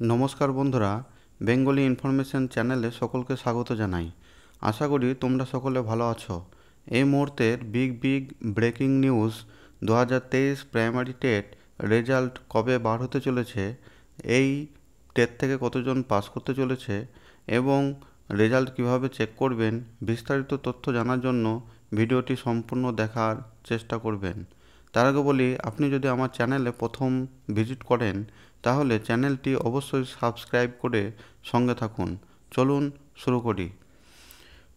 নমস্কার বন্ধুরা, Bengali information চ্যানেলে সকলকে স্বাগত জানাই। আশা করি তোমরা সকলে ভালো আছো। এই মুহূর্তের big breaking news, 2023 primary TET result কবে বার হতে চলেছে, এই টেট থেকে কতজন পাস করতে চলেছে এবং রেজাল্ট কিভাবে চেক করবেন, বিস্তারিত তথ্য জানার জন্য ভিডিওটি সম্পূর্ণ দেখার চেষ্টা করবেন। তার আগে বলি, আপনি যদি আমার চ্যানেলে প্রথম ভিজিট করেন তাহলে চ্যানেলটি অবশ্যই সাবস্ক্রাইব করে সঙ্গে থাকুন। চলুন শুরু করি।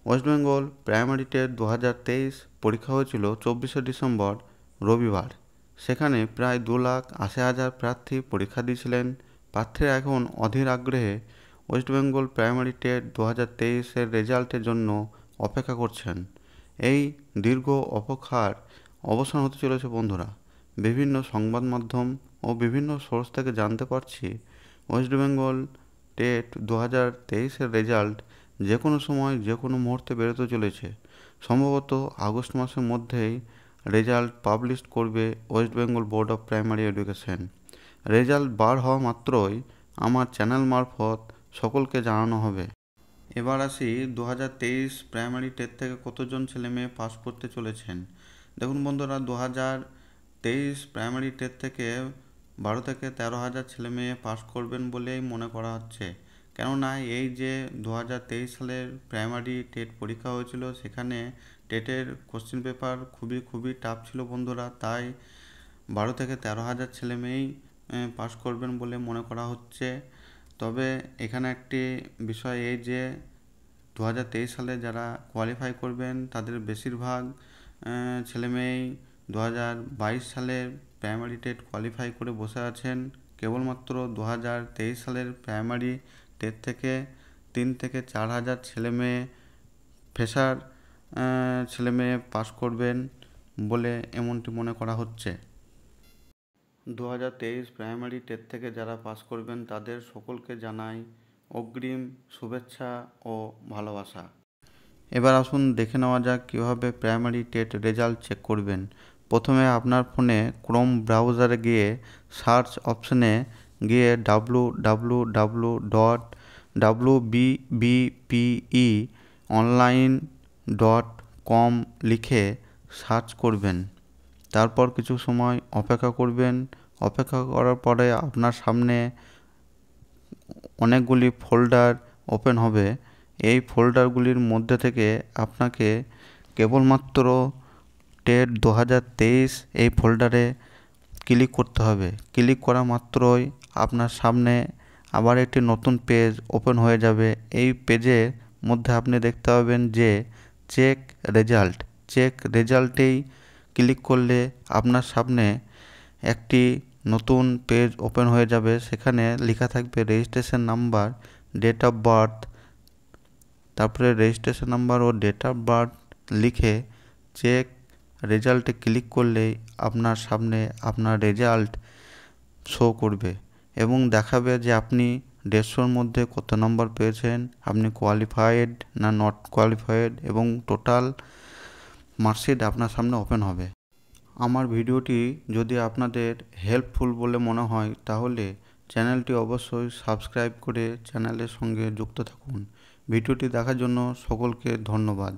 ওয়েস্ট বেঙ্গল প্রাইমারি টেট 2023 পরীক্ষা হয়েছিল 24শে ডিসেম্বর রবিবার। সেখানে প্রায় 2,80,000 প্রার্থী পরীক্ষা দিয়েছিলেন। প্রার্থীরা এখন অধীর আগ্রহে ওয়েস্ট বেঙ্গল প্রাইমারি টেট 2023-এর রেজাল্টের জন্য অপেক্ষা করছেন। এই দীর্ঘ অপেক্ষার অবসান হতে চলেছে বন্ধুরা। বিভিন্ন সংবাদ মাধ্যম ও বিভিন্ন সোর্স থেকে জানতে পারছি ওয়েস্ট বেঙ্গল টেট 2023-এর রেজাল্ট যে কোনো সময় যে কোনো মুহূর্তে বেরোতে চলেছে। সম্ভবত আগস্ট মাসের মধ্যেই রেজাল্ট পাবলিশ করবে west Bengal board of primary education. Result বার হওয়া মাত্রই আমার চ্যানেল মারফত সকলকে জানানো হবে। এবার আসি 2023 প্রাইমারি টেট থেকে কতজন ছেলে মেয়ে পাস করতে চলেছেন। দেখুন বন্ধুরা, 2023 প্রাইমারি টেট থেকে 12 থেকে 13,000 ছেলে মেয়ে পাস করবেন বলেই মনে করা হচ্ছে। কেননা এই যে 2023 সালের প্রাইমারি টেট পরীক্ষা হয়েছিল, সেখানে টেটের কোশ্চেন পেপার খুবই টাফ ছিল বন্ধুরা। তাই 12 থেকে 13,000 ছেলে মেয়েই পাস করবেন বলে মনে করা হচ্ছে। তবে এখানে একটি বিষয় এই যে 2023 সালে যারা কোয়ালিফাই করবেন তাদের বেশিরভাগ ছেলেমেয়েই 2022 সালের প্রাইমারি টেট কোয়ালিফাই করে বসে আছেন। কেবলমাত্র 2023 সালের প্রাইমারি টেট থেকে 3 থেকে 4,000 ছেলেমেয়ে ফ্রেশার ছেলেমেয়ে পাস করবেন বলে এমনটি মনে করা হচ্ছে। 2023 প্রাইমারি টেট থেকে যারা পাস করবেন তাদের সকলকে জানাই অগ্রিম শুভেচ্ছা ও ভালোবাসা। এবার আসুন দেখে নেওয়া যাক কীভাবে প্রাইমারি টেট রেজাল্ট চেক করবেন। প্রথমে আপনার ফোনে ক্রোম ব্রাউজারে গিয়ে সার্চ অপশনে গিয়ে www.wbbeonline.com লিখে সার্চ করবেন। তারপর কিছু সময় অপেক্ষা করবেন। অপেক্ষা করার পরে আপনার সামনে অনেকগুলি ফোল্ডার ওপেন হবে। এই ফোল্ডারগুলির মধ্যে থেকে আপনাকে কেবলমাত্র টেট 2023 এই ফোল্ডারে ক্লিক করতে হবে। ক্লিক করা মাত্রই আপনার সামনে আবার একটি নতুন পেজ ওপেন হয়ে যাবে। এই পেজের মধ্যে আপনি দেখতে পাবেন যে চেক রেজাল্টেই ক্লিক করলে আপনার সামনে একটি নতুন পেজ ওপেন হয়ে যাবে। সেখানে লেখা থাকবে registration number, date of birth, তারপরে রেজিস্ট্রেশন নাম্বার ও ডেট অফ বার্থ লিখে চেক রেজাল্টে ক্লিক করলেই আপনার সামনে আপনার রেজাল্ট শো করবে এবং দেখাবে যে আপনি 150-র মধ্যে কত নম্বর পেয়েছেন, আপনি কোয়ালিফাইড না নট কোয়ালিফাইড, এবং টোটাল মার্কশিট আপনার সামনে ওপেন হবে। আমার ভিডিওটি যদি আপনাদের হেল্পফুল বলে মনে হয় তাহলে চ্যানেলটি অবশ্যই সাবস্ক্রাইব করে চ্যানেলের সঙ্গে যুক্ত থাকুন। ভিডিওটি দেখার জন্য সকলকে ধন্যবাদ।